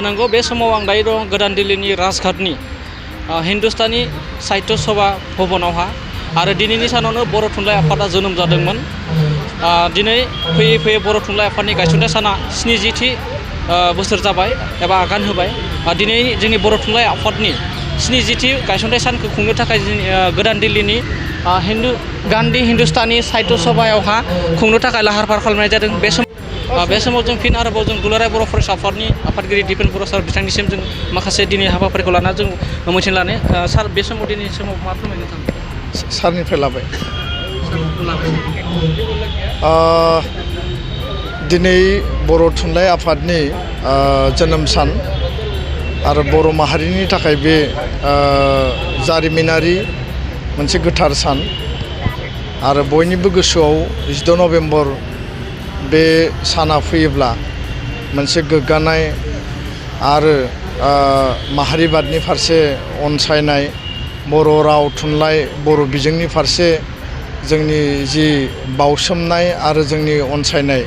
नंगौ बे समाव आं दायो दं गोदान दिल्लीनि राजघाटनि हिन्दुस्तानी साहित्य सभा भवनावहा आरो दिनैनि सानावनो बर' थुनलाइ आफादा जोनोम जादोंमोन। दिनै फैयै फैयै बर' थुनलाइ आफादनि गायसननाय साना 70थि बोसोर जाबाय एबा आगान होबाय। दिनै जोंनि बर' थुनलाइ आफादनि 70थि गायसननाय सानखौ खुंनो थाखाय गोदान दिल्लीनि गान्धी हिन्दुस्तानी साहित्य सभायावहा खुंनो थाखाय लाहार फाहार खालामनाय जादों। बे समाव जों फिन आरोबाव जों दुलाराय बर' फरायसा आफादनि आफादगिरि दिपेन बर' सार बिथांनिसिम जों माखासे दिनै हाबाफारिखौ लाना जों मिथिनो लानो सार बे समाव दिनैनि समाव मा फोरमायनो थाङो सारनिफ्राय लाबाय। दिनै बर' थुनलाइ आफादनि जोनोम सान आरो बर' माहारिनि थाखाय बे जारिमिनारि मोनसे गोथार सान आरो बयनिबो गोसोआव 16 नभेम्बर बे साना फैयोब्ला मोनसे गोग्गानाय आरो माहारिबादनि फारसे अनसायनाय बर' राव थुनलाइ बर' बिजोंनि फारसे जोंनि जि बाउसोमनाय आरो जोंनि अनसायनाय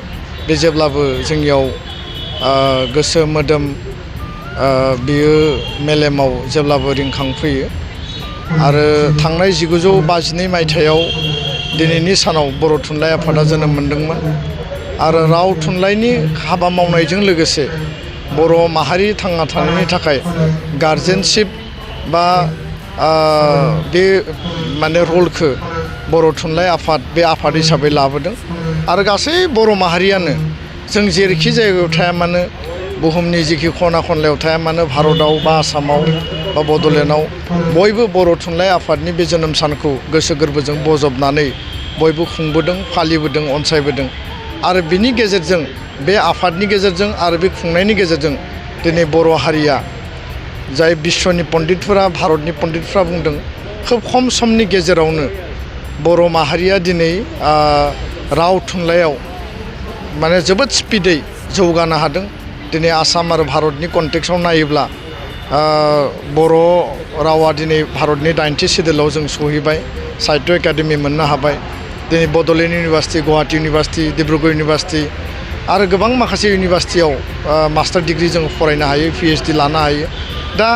बे जेब्लाबो जोंनियाव गोसो मोदोम बियो मेलेमाव जेब्लाबो रिंखांफैयो। आरो थांनाय 1952 मायथाइयाव दिनैनि सानाव बर' थुनलाइ आफादा जोनोम मोनदोंमोन आरो राव थुनलाइनि हाबा मावनायजों लोगोसे बर' माहारि थांना थानायनि थाखाय गार्जेनशिप बा बे माने रलखौ बर' थुनलाइ आफाद बे आफाद हिसाबै लाबोदों आरो गासै बर' माहारियानो जों जेरैखि जायगायाव थाया मानो बुहुमनि जिखि खना खनलायाव थाया मानो भारतआव बा आसामाव बा बड'लेण्डआव बयबो बर' थुनलाइ आफादनि बे जोनोम सानखौ गोसो गोरबोजों बजबनानै बयबो खुंबोदों फालिबोदों अनसायबोदों आरो बिनि गेजेरजों बे आफादनि गेजेरजों आरो बे खुंनायनि गेजेरजों दिनै बर' हारिया जाय बिश्वनि पण्डितफोरा भारतनि पण्डितफोरा बुंदों खोब खम समनि गेजेरावनो बर' माहारिया दिनै राव थुनलाइयाव माने जोबोद स्पिडै जौगानो हादों। दिनै आसाम आरो भारतनि कन्टेक्सआव नायोब्ला बर' रावा दिनै भारतनि 90थि सिडुलाव जों सहैबाय साहित्य एकाडेमि मोननो हाबाय। दिनै Bodoland university Guwahati university Dibrugarh university आरो गोबां माखासे इउनिभारसिटियाव मास्टार डिग्री जों फरायनो हायो PhD लानो हायो। दा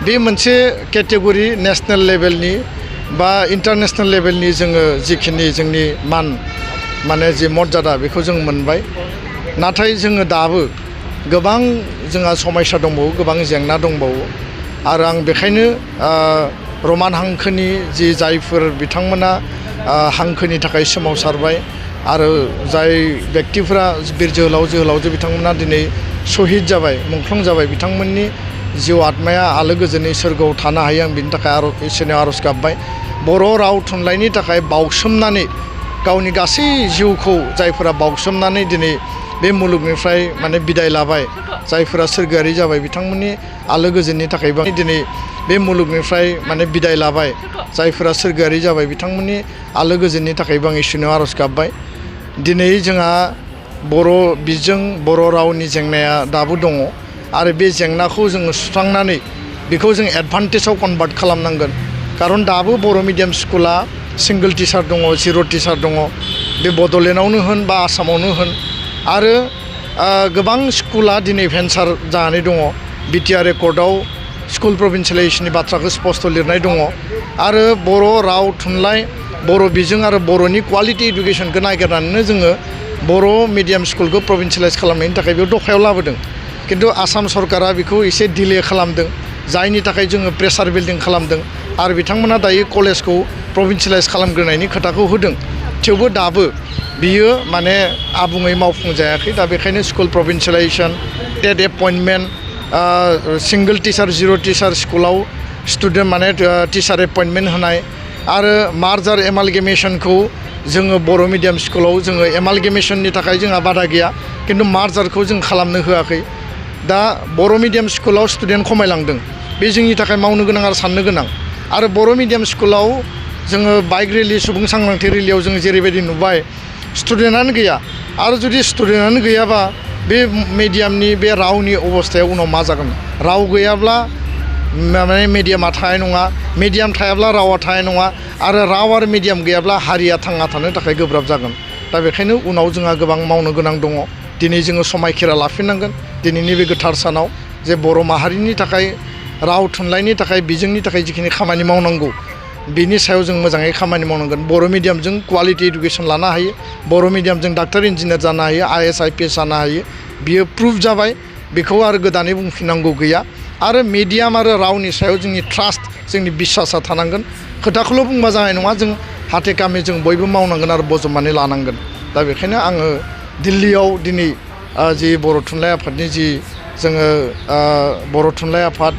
बे मोनसे केटेगरि नेसनेल लेभेलनि बा इन्टारनेसनेल लेभेलनि जोङो जिखिनि जोंनि माने जि मर्यादा बेखौ जों मोनबाय। नाथाय जोङो दाबो गोबां जोंहा समस्या दंबावो गोबां जेंना दंबावो आरो आं बेखायनो रमान हांखोनि जि जायफोर बिथांमोना हांखोनि थाखाय सोमावसारबाय आरो जाय व्यक्तिफोरा बिर जोहोलावजो बिथांमोना दिनै शहीद जाबाय मुंख्लं जाबाय बिथांमोननि जिउ आत्माया आलो गोजोनै सोरगोआव थानो हायो आं बिनि थाखाय इसोरनियाव आर'ज गाबबाय। बर' राव थुनलाइनि थाखाय बाउसोमनानै गावनि गासै जिउखौ जायफोरा बाउसोमनानै दिनै बे मुलुगनिफ्राय माने बिदाय लाबाय जायफोरा सोरगोआरि जाबाय बिथांमोननि आलो गोजोननि थाखायबो दिनै बे मुलुगनिफ्राय माने बिदाय लाबाय जायफोरा सोरगोआरि जाबाय बिथांमोननि आलो गोजोननि थाखायबो आं इसोरनियाव आर'ज गाबबाय। दिनै जोंहा बर' बिजों बर' रावनि जेंनाया दाबो दङ आरो बे जेंनाखौ जोङो सुस्रांनानै बेखौ जों एडभान्टेजाव कनभार्ट खालामनांगोन। खारन दाबो बर' मिडियाम स्कुला सिंगोल टिचार दङ 0 टिचार दङ बे बड'लेण्डआवनो होन बा आसामावनो होन आरो गोबां स्कुला दिनै भेन्सार जानानै दङ। BTR रेकर्डआव स्कुल प्रभिन्सियेलाइजेसननि बाथ्राखौ स्पष्ट लिरनाय दङ आरो बर' राव थुनलाइ बर' बिजों आरो बर'नि क्वालिटि इडुकेसनखौ नागिरनानैनो जोङो बर' मिडियाम स्कुलखौ प्रभिन्सियेलाइज खालामनायनि थाखाय बेयाव दफायाव लाबोदों। खिन्थु आसाम सरकारा बेखौ एसे डिले खालामदों जायनि थाखाय जोङो प्रेसार बिल्डिं खालामदों आरो बिथांमोना दायो कलेजखौ प्रभिन्सियेलाइज खालामग्रोनायनि खोथाखौ होदों। थेवबो दाबो बियो माने आबुङै मावफुंजायाखै। दा बेखायनो स्कुल प्रभिन्सियेलाइजेसन टेट एपइन्टमेन्ट सिंगोल टिचार 0 टिचार स्कुलाव स्टुडेन्ट माने टिचार एपइन्टमेन्ट होनाय आरो मार्जार एमालगेमेसनखौ जोङो बर' मिडियाम स्कुलाव जोङो एमालगेमेसननि थाखाय जोंहा बादा गैया खिन्थु मार्जारखौ जों खालामनो होआखै। दा बर' मिडियाम स्कुलाव स्टुडेन्ट खमायलांदों बे जोंनि थाखाय मावनो गोनां आरो साननो गोनां। आरो बर' मिडियाम स्कुलाव जोङो बाइक रेलि सुबुं सांग्रांथि रेलियाव जों जेरैबायदि नुबाय स्टुडेन्टआनो गैया आरो जुदि स्टुडेन्टआनो गैयाबा बे मिडियामनि बे रावनि अबस्थाया उनाव मा जागोन। राव गैयाब्ला माने मिडियामा थानाय नङा मिडियाम थायाब्ला रावा थानाय नङा आरो राव आरो मिडियाम गैयाब्ला हारिया थांना थानो थाखाय गोब्राब जागोन। दा बेखायनो उनाव जोंहा गोबां मावनो गोनां दङ। दिनै जोङो समायखिरा लाफिननांगोन दिनैनि बे गोथार सानाव जे बर' माहारिनि थाखाय राव थुनलाइनि थाखाय बिजोंनि थाखाय जिखिनि खामानि मावनांगौ बिनि सायाव जों मोजाङै खामानि मावनांगोन बर' मिडियामजों क्वालिटि इडुकेसन लानो हायो बर' मिडियामजों डाक्टार इन्जिनियार जानो हायो IAS IPS जानो हायो बियो प्रुफ जाबाय बेखौ आरो गोदानै बुंफिननांगौ गैया आरो मिडियाम आरो रावनि सायाव जोंनि ट्रास्ट जोंनि बिश्वासा थानांगोन खोथाखौल' बुंबा जानाय नङा जों हाथे कामे जों बयबो मावनांगोन आरो बजबनानै लानांगोन दा बेखायनो आङो दिल्लीयाव दिनै जि बर' थुनलाइ आफादनि जि जोङो बर' थुनलाइ आफाद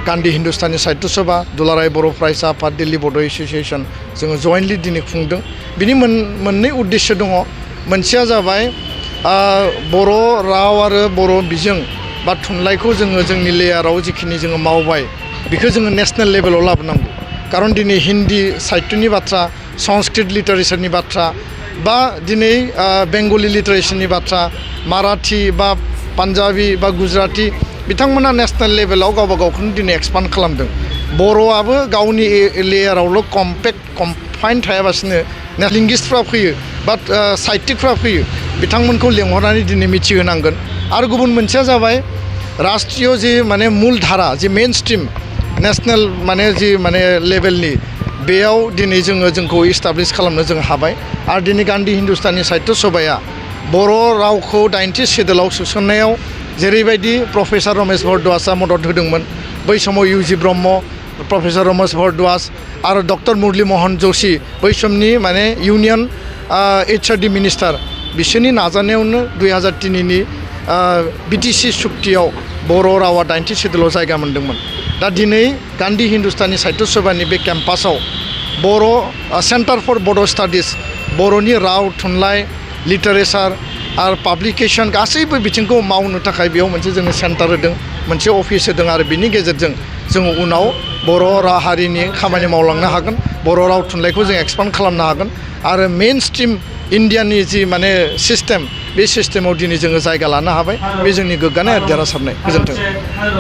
गान्धी हिन्दुस्तानी साहित्य सभा दुलाराय बर' फरायसा आफाद दिल्ली बड' एस'सियेसन जोङो जयेन्टलि दिनै खुंदों बिनि मोननै उद्देश्य दङ मोनसेया जाबाय बर' राव आरो बर' बिजों बा थुनलाइखौ जोङो जोंनि लेयाराव जिखिनि जोङो मावबाय बेखौ जोङो नेसनेल लेभेलाव लाबोनांगौ खारन दिनै हिन्दी साहित्यनि बाथ्रा संस्कृत लिटारेचारनि बाथ्रा बा दिनै बेंगलि लिटारेचारनि बाथ्रा माराठी बा पान्जाबी बा गुजराती बिथांमोना नेसनेल लेभेलाव गावबा गावखौनो दिनै एक्सपान्ड खालामदों बर'आबो गावनि लेयारावल' कमफाइन थायाबासिनो लिंगिस्टफ्रा फैयो बा साहित्यिकफ्रा फैयो बिथांमोनखौ लेंहरनानै दिनै मिथिहोनांगोन आरो गुबुन मोनसेया जाबाय राष्ट्रीय जि माने मुल धारा जि मेन स्ट्रिम नेसनेल माने जि माने लेभेलनि बेयाव दिनै जोंखौ इस्टाब्लिश खालामनो जों हाबाय आरो दिनै गान्धी हिन्दुस्तानी साहित्य सभाया बर' रावखौ 90 सिडुलाव सोसननायाव जेरैबायदि प्रफेसर रमेश भरद्वाजआ मदद होदोंमोन बै समाव UG ब्रह्म प्रफेसर रमेश भरद्वाज आरो डक्टर मुरली मोहन जोशी बै समनि माने इउनियन HRD मिनिस्टार बिसोरनि नाजानायावनो 2003नि BTC सुक्तियाव बर' रावा 90 सिडुलाव जायगा मोन्दोंमोन दा दिनै गान्धी हिन्दुस्तानी साहित्य सभानि बे केम्पासाव बर' सेन्टार फर बड' स्टाडिज बर'नि राव थुनलाइ लिटारेचार आरो पाब्लिकेसन गासैबो बिथिंखौ मावनो थाखाय बेयाव मोनसे जोङो सेन्टार होदों मोनसे अफिस होदों आरो बिनि गेजेरजों जोङो उनाव बर' हारिनि खामानि मावलांनो हागोन बर' राव थुनलाइखौ जों एक्सपान्ड खालामनो हागोन आरो मेइन स्ट्रिम इन्डियानि जि माने सिस्टेम बे सिस्टेमाव दिनै जोङो जायगा लानो हाबाय बे जोंनि गोग्गानाय आरो देरहासारनाय गोजोन्थों।